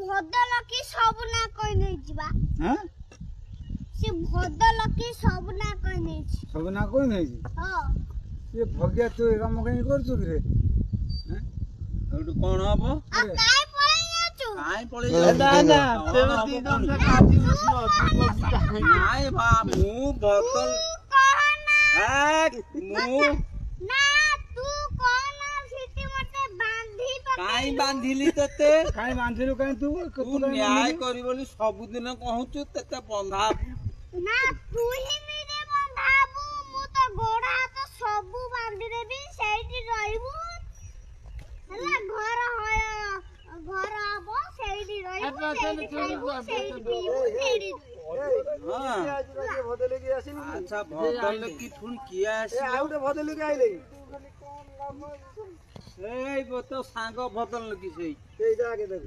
ଭଦଲକି ସବୁ ନା କହି ନେଇଯିବା ହାଁ ସେ ଭଦଲକି ସବୁ ନା କହି ନେଇଛି ସବୁ ନା କହି ନେଇଛି ହଁ ये भगिया तू ए काम कहीं करछु कि रे हैं एटु कोन हबो आ काई पळै जाचु काई पळै जा ना तेरे दी दम से काटी उसनो कविता नाय बा मु बोतल मु ना तू कोन सिटी मते बांधी पके काई बांधिली तते काई बांधिलु काई तू तू न्याय करी बोली सब दिन कहूचु तते बंधा ना तू ही मेरे बंधाबू मु तो गोड़ा तो सबु बांधी देबी सेठी रहिबू हला घर आबो सेठी रहिबू सेठी खाइबू सेठी पीबू सेठी हां आज के बदले के आसिन अच्छा बदल की थुन किया ए आउटे बदले के आइले ए बो तो सांग बदल की सही एटा के देख